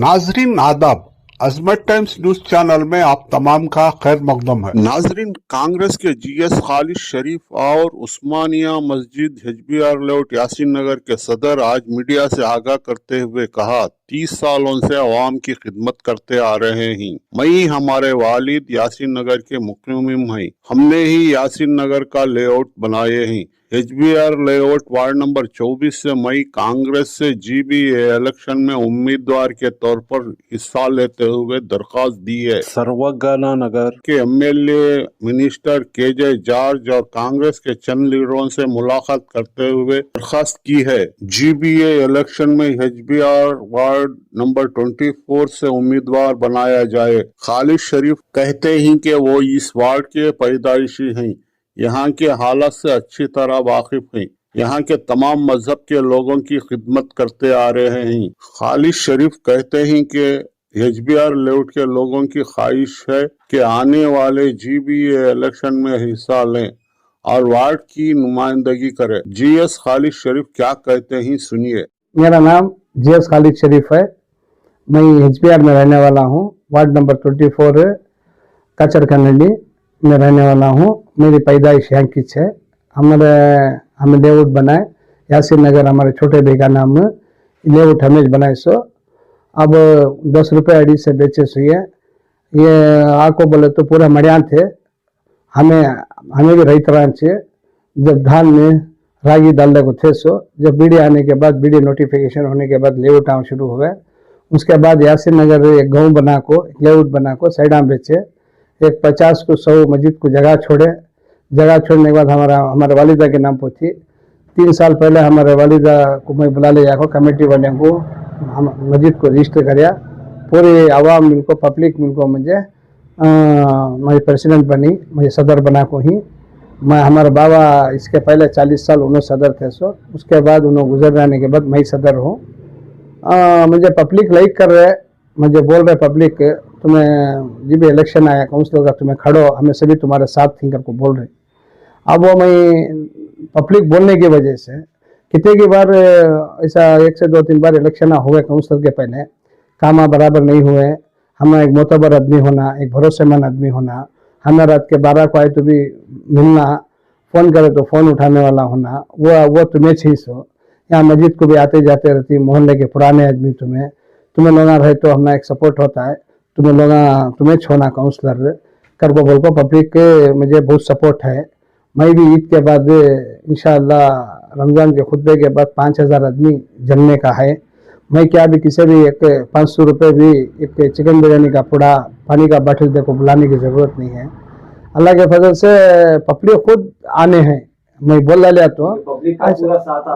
नाजरीन आदाब, अजमत times news channel में आप तमाम का खैर मकदम है। नाजरीन, कांग्रेस के जीएस खालिद शरीफ और उस्मानिया मस्जिद हिजबियार लेआउट यासीन नगर के सदर आज मीडिया से आगाह करते हुए कहा, 30 सालों से अवाम की खिदमत करते आ रहे हैं। मई हमारे वालिद यासीन नगर के मुक़िम हैं। हमने ही यासीन नगर का लेआउट बनाए हैं। हिजबियार लेआउट वार्ड नंबर 24 से मई कांग्रेस से जीबीए इलेक्शन में उम्मीदवार के तौर पर हिस्सा लेते हुए दरखास्त दी है। सरवगाना नगर के एमएलए मिनिस्टर केजे जॉर्ज और कांग्रेस के चंद लीडरों से मुलाकात करते हुए दरखास्त की है। जीबीए इलेक्शन में हिजबियार वार्ड नंबर 24 से उम्मीदवार बनाया जाए। खालिद शरीफ कहते हैं कि वो इस वार्ड के पैदाइशी हैं, यहाँ के हालात से अच्छी तरह वाकिफ हैं, यहाँ के तमाम मजहब के लोगों की खिदमत करते आ रहे हैं। खालिद शरीफ कहते हैं कि हिजबियार लेआउट के लोगों की ख्वाहिश है कि आने वाले जीबीए इलेक्शन में हिस्सा लें और वार्ड की नुमाइंदगी करें। जीएस खालिद शरीफ क्या कहते हैं, सुनिए। मेरा नाम जीएस खालिद शरीफ है। मैं हिजबियार में रहने वाला हूँ। वार्ड नंबर 24 कचर कन्नडी में रहने वाला हूँ। मेरी पैदाइश यहाँ की है। हमें लेआउट बनाए यासीन नगर, हमारे छोटे भाई का नाम लेआउट हमें बनाए सो। अब 10 रुपये अड़ी से बेचे सो ये आपको बोले तो पूरा मड़ियान थे। हमें भी रही तरह से जब धान में रागी डालने को थे सो, जब बीडी आने के बाद, बीडी नोटिफिकेशन होने के बाद लेआउट आना शुरू हुए। उसके बाद यासीन नगर एक गाँव बना को लेआउट बना को साइडा बेचे। एक 50 को 100 मस्जिद को जगह छोड़े। जगह छोड़ने के बाद हमारे वालिदा के नाम पर थी। 3 साल पहले हमारे वालिदा को मैं बुला ले जाकर कमेटी वाले को हम मस्जिद को रजिस्टर कराया। पूरे आवाम मिलको, पब्लिक मिलको मुझे प्रेसिडेंट बनी, मुझे सदर बना को ही। मैं हमारे बाबा इसके पहले 40 साल उन्होंने सदर थे सो। उसके बाद उन्होंने गुजर जाने के बाद मैं सदर हूँ। मुझे पब्लिक लाइक कर रहे, मुझे बोल रहे पब्लिक, तुम्हें जब भी इलेक्शन आया काउंसिलर का, तुम्हें खड़ो, हमें सभी तुम्हारे साथ थी करके बोल रहे। अब वो मैं पब्लिक बोलने की वजह से कितने की बार ऐसा 1 से 2-3 बार इलेक्शन हुए काउंसिलर के पहले, काम बराबर नहीं हुए। हमें एक मोतबर आदमी होना, एक भरोसेमंद आदमी होना, हमें रात के 12 को आए तो भी मिलना, फ़ोन करे तो फ़ोन उठाने वाला होना, वो तुम्हें चाहिए सो। यहाँ मस्जिद को भी आते जाते रहती, मोहल्ले के पुराने आदमी तुम्हें लोग रहे तो हमारा एक सपोर्ट होता है। तुम्हें छोना काउंसलर कर को बोल को पब्लिक के मुझे बहुत सपोर्ट है। मैं भी ईद के बाद इंशाअल्लाह रमज़ान के खुतबे के बाद 5000 आदमी जमने का है। मैं क्या भी किसी भी एक 500 रुपये भी एक चिकन बिरयानी का पूड़ा, पानी का बाटल देखो बुलाने की ज़रूरत नहीं है। अल्लाह के फजल से पब्लिक खुद आने हैं। मैं बोल लिया तो पब्लिक का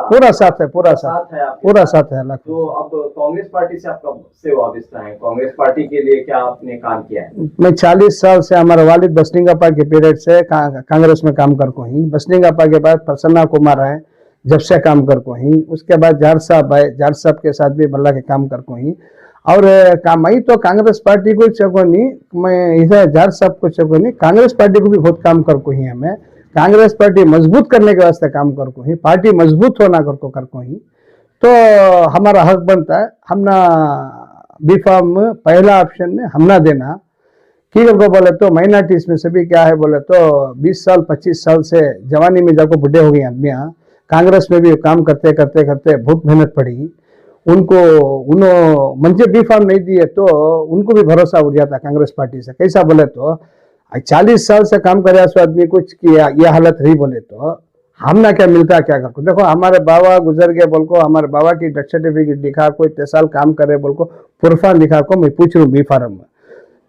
पूरा साथ है, पूरा साथ है अल्लाह। तो अब कांग्रेस पार्टी से आप कब से वाबस्ता हैं? कांग्रेस पार्टी के लिए क्या आपने काम किया है? मैं 40 साल से, हमारे वालिद बसलिंगापा के पीरियड से कांग्रेस में काम कर को ही। बसलिंगापा के बाद प्रसन्ना कुमार है, जब से काम कर को ही। उसके बाद जार साहब आए, जार साहब के साथ भी बल्ला के काम कर को ही। और मैं तो कांग्रेस पार्टी को चको नहीं, मैं इधर जार साहब को चको नहीं, कांग्रेस पार्टी को भी बहुत काम कर को ही। हमें कांग्रेस पार्टी मजबूत करने के वास्ते काम कर को ही, पार्टी मजबूत होना कर को ही, तो हमारा हक बनता है। हमना बी फार्म पहला ऑप्शन में हमना देना की को बोले तो माइनॉरिटीज में सभी क्या है बोले तो 20 साल 25 साल से जवानी में जाको बुढ़े हो गए आदमियाँ। कांग्रेस में भी काम करते करते करते बहुत मेहनत पड़ी उनको। मुझे बी फार्म नहीं दिए तो उनको भी भरोसा उठ जाता कांग्रेस पार्टी से। कैसा बोले तो 40 साल से काम करे सो आदमी कुछ किया, ये हालत रही बोले तो हमना क्या मिलता क्या कर। देखो हमारे बाबा गुजर गए बोल को, हमारे बाबा की डेथ सर्टिफिकेट दिखा, कोई 3 साल काम करे बोल को पुरफान दिखा को, मैं पूछ रहा हूँ बी फार्म में।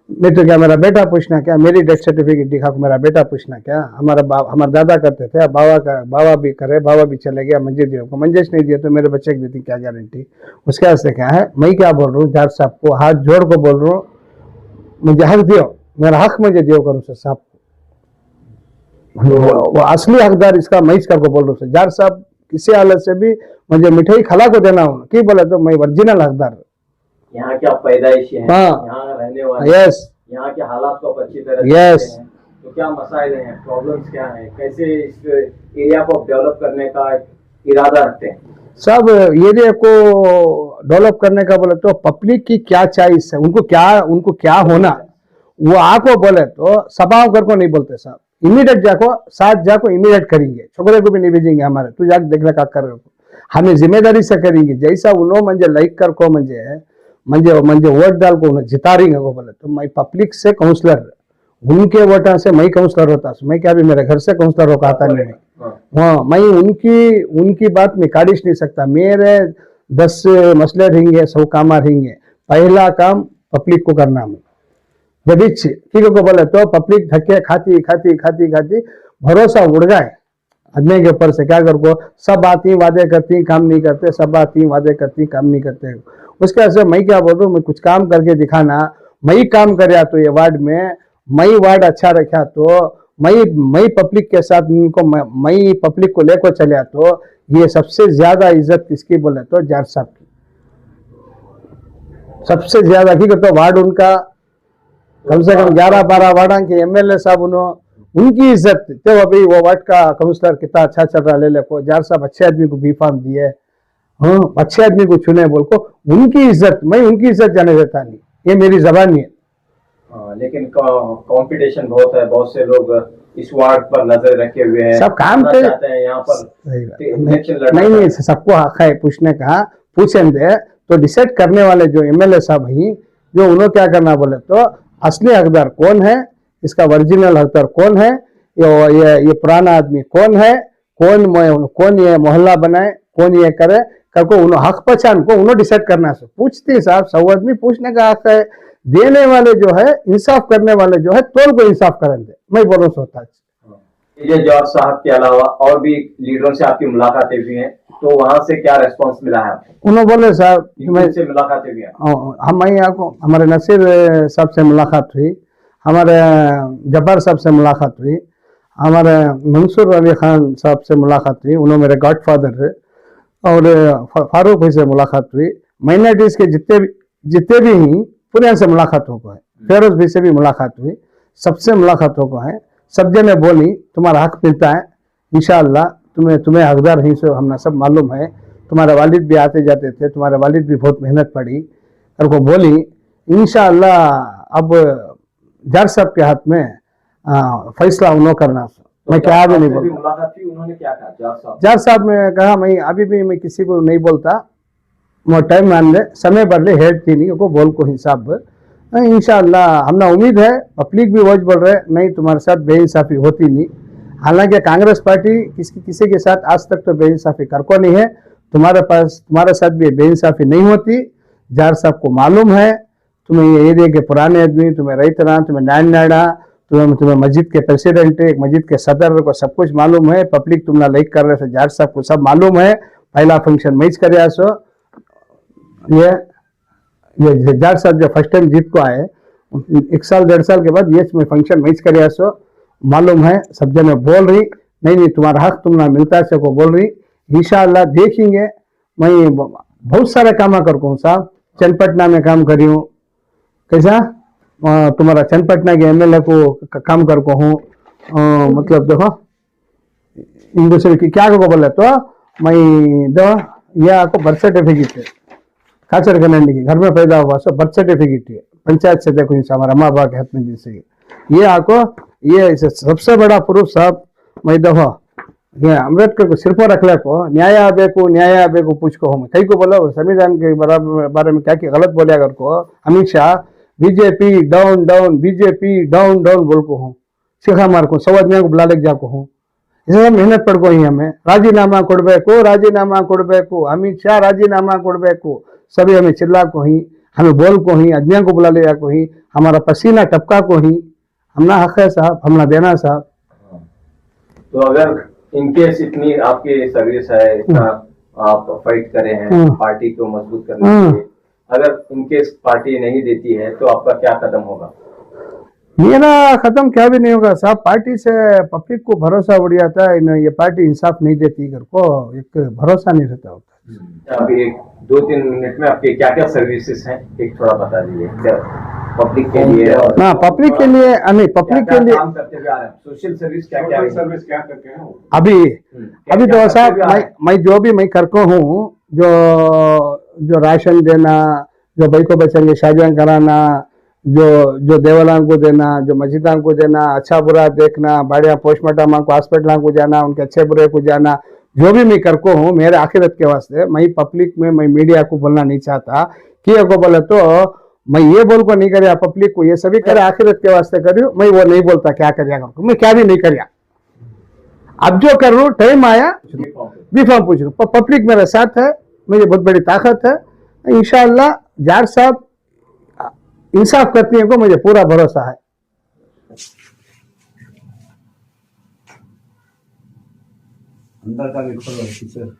मैं तो क्या मेरा बेटा पूछना क्या, मेरी डेथ सर्टिफिकेट दिखा को मेरा बेटा पूछना क्या। हमारे दादा करते थे, बाबा भी करे, बाबा भी चले गया, मंजे दिए को, मंजेश नहीं दिए तो मेरे बच्चे की देती क्या गारंटी। उसके वास्ते क्या है, मैं क्या बोल रहा हूँ, जार साहब को हाथ जोड़ को बोल रहा हूँ, मुझे हक दियो, मेरा हक मुझे दियो करूँ से साहब। वो असली हकदार इसका मैं इसका को बोल रहा हूँ। जार साहब किसी हालत से भी मुझे मिठाई खिला को देना हूँ कि बोले तो मैं ओरिजिनल हकदार। यहाँ क्या पैदाइश है, हाँ, यहाँ रहने वाले, यस, यहाँ के हालात को अच्छी तरह यस, तो क्या मसाइल हैं, प्रॉब्लम्स क्या हैं, कैसे इस एरिया को डेवलप करने का इरादा रखते हैं? सब एरिया को डेवलप करने का बोले तो पब्लिक की क्या चॉइस है, उनको क्या होना, वो आको बोले तो सभाओं कर को नहीं बोलते साहब, इमीडिएट जाको साथ जाको इमीडिएट करेंगे, छोकरे को भी नहीं भेजेंगे हमारे, तू जाके देख ले क्या कर रहे हो, हमें जिम्मेदारी से करेंगे, जैसा उन्होंने म्हणजे लाइक कर को म्हणजे वोट डाल को उन्हें जिता रही को बोले तो मैं पब्लिक से काउंसलर, उनके वोटा से मैं काउंसलर होता, मैं क्या भी मेरे घर से काउंसलर होकर आता नहीं, हाँ मैं उनकी बात में काटिश नहीं सकता, मेरे 10 मसले रहेंगे, 100 काम रहेंगे, पहला काम पब्लिक को करना मैं जब ठीक को बोले तो पब्लिक धक्के खाती भरोसा उड़ जाए आदमी के ऊपर से, क्या कर को सब आती वादे करती काम नहीं करते, सब आती वादे करती काम नहीं करते, उसके वजह से मैं क्या बोल रहा हूँ, मैं कुछ काम करके दिखाना, मैं काम कर तो ये वार्ड में मैं वार्ड अच्छा रखा तो मैं पब्लिक के साथ उनको मैं पब्लिक को लेकर चले तो ये सबसे ज्यादा इज्जत किसकी बोले तो जार साहब की, सबसे ज्यादा की तो वार्ड उनका कम से कम 11-12 वार्डा के एमएलए साहब उनकी इज्जत, तो अभी वो वार्ड का काउंसलर कितना अच्छा चल रहा ले को, जार साहब अच्छे आदमी को बी फार्म दिए, हाँ अच्छे आदमी को चुने बोल को, उनकी इज्जत मैं उनकी इज्जत जाने देता नहीं, ये मेरी जबान नहीं है। लेकिन कंपटीशन बहुत है, बहुत से लोग इस वार्ड पर नजर रखे हुए हैं, सब काम चाहते हैं यहाँ पर इलेक्शन लड़ना। नहीं सबको हक है पूछने का, पूछेंगे तो डिसाइड करने वाले जो एमएलए साहब हैं, जो उन्होंने क्या करना बोले तो असली हकदार कौन है, इसका ओरिजिनल हकदार कौन है, ये पुराना आदमी कौन है, कौन ये मोहल्ला बनाए, कौन ये करे को उन्होंने हक पहचान को उन्होंने डिसाइड करना से पूछते साहब, सब आदमी पूछने का हक है, देने वाले जो है इंसाफ करने वाले जो है तोल को इंसाफ करेंगे, मैं बोलो सोता। ये जॉर्ज साहब के अलावा और भी लीडरों से आपकी मुलाकातें हुई हैं, तो वहां से क्या रेस्पॉन्स मिला है आपको? उन्होंने बोले साहब से मुलाकातें हुई हैं, हम यहाँ को हमारे नसीर साहब से मुलाकात हुई, हमारे जब्बार साहब से मुलाकात हुई, हमारे मंसूर अली खान साहब से मुलाकात हुई, उन्होंने मेरे गॉडफादर, और फारूक भाई से मुलाकात हुई, माइनॉरिटीज के जितने भी हैं पूरे से मुलाकात हो गए, फेरोज भाई से भी मुलाकात हुई, सबसे मुलाकात हो गए, सब जने बोली तुम्हारा हक मिलता है इंशाअल्लाह, तुम्हें हकदार ही से हमने सब मालूम है, तुम्हारे वालिद भी आते जाते थे, तुम्हारे वालिद भी बहुत मेहनत पड़ी, और को बोली इंशाअल्लाह अब जार साहब के हाथ में फैसला उन्होंने करना। मैं क्या भी नहीं बोलता, मुलाकात थी, उन्होंने क्या कहा जार साहब ने कहा मैं अभी भी मैं किसी को नहीं बोलता, वो टाइम मान ले समय बढ़ ले हेड थी नहीं को बोल को हिसाब, इंशाअल्लाह हमने उम्मीद है, पब्लिक भी वोट बोल रहे नहीं तुम्हारे साथ बेइंसाफी होती नहीं, हालांकि कांग्रेस पार्टी किसी के साथ आज तक तो बेइंसाफी कर को नहीं है, तुम्हारे साथ भी बेइंसाफी नहीं होती, जार साहब को मालूम है, तुम्हें ये एरिया के पुराने आदमी, तुम्हें रईतना, तुम्हें नाड़ा, तुम्हें मस्जिद के प्रेसिडेंट, एक मस्जिद के सदर को सब कुछ मालूम है, पब्लिक तुमने लाइक कर रहे थे, जार साहब को सब मालूम है, पहला फंक्शन मैच कर सो, ये जार साहब जो फर्स्ट टाइम जीत को आए 1 साल 1.5 साल के बाद ये में फंक्शन मैच कर सो मालूम है, सब जने बोल रही नहीं तुम्हारा हक तुमने मिलता है को बोल रही, इंशाअल्लाह देखेंगे। मैं बहुत सारे काम कर को साहब, चन्नपटना में काम करी हूँ, कैसा तुम्हारा चन्नपटना के एमएलए को काम कर को हूँ, मतलब देखो दूसरे की क्या को बोले तो मैं दो यह आपको बर्थ सर्टिफिकेट है, काचर कनांडी के घर में पैदा हुआ सो बर्थ सर्टिफिकेट है, पंचायत से देखो हमारा माँ बाप के हाथ में जैसे ये आपको ये सबसे बड़ा प्रूफ साहब, मैं देखो ये अम्बेडकर को सिर्फ रख ले को न्याय आबेको पूछ को हम कई को बोला संविधान के बारे में क्या गलत बोले अगर को Amit Shah BJP down down बोल को हूँ, शिखा मार को सौ आदमी को बुला ले जाको हूँ, इसे मेहनत पड़ गई हमें, राजीनामा कोडबेको अमित शाह राजीनामा कोडबेको, सभी हमें चिल्ला को ही, हमें बोल को ही, आदमियों को बुला ले को ही, हमारा पसीना टपका को ही, हमना हक है साहब, हमना देना साहब। तो अगर इनकेस इतनी आपकी सर्विस है, इतना आप फाइट करे हैं पार्टी को मजबूत करने के लिए, अगर इनकेस पार्टी नहीं देती है तो आपका क्या कदम होगा? मेरा खत्म क्या भी नहीं होगा साहब, पार्टी से पब्लिक को भरोसा उड़ जाता है, ये पार्टी इंसाफ नहीं देती, घर को एक भरोसा नहीं रहता होता। अभी 2-3 मिनट में आपके क्या क्या सर्विसेज हैं, एक थोड़ा बता दीजिए पब्लिक के लिए। हाँ पब्लिक के लिए नहीं, पब्लिक के लिए काम करते हुए आ रहे हैं, सोशल सर्विस क्या करते हैं अभी तो साहब मैं जो भी मैं करता हूँ, जो जो राशन देना, जो भाई को बच्चों शादियां कराना, जो देवलान को देना, जो मस्जिदान को देना, अच्छा बुरा देखना, बढ़िया पोस्टमार्टम को हॉस्पिटल को जाना, उनके अच्छे बुरे को जाना, जो भी मैं कर को हूँ मेरे आखिरत के वास्ते, मैं पब्लिक में मैं मीडिया को बोलना नहीं चाहता कि को बोले तो मैं ये बोल को नहीं कर पब्लिक को, ये सभी करे आखिरत के वास्ते करी, मैं वो नहीं बोलता क्या करिएगा, मैं क्या भी नहीं करिया। अब जो कर रू टाइम आया बी फॉर्म पूछ रू, पब्लिक मेरे साथ है, मुझे बहुत बड़ी ताकत है, इंशाअल्लाह जार साहब इंसाफ करती है को मुझे पूरा भरोसा है। अंदर का भी खोलो पीछे।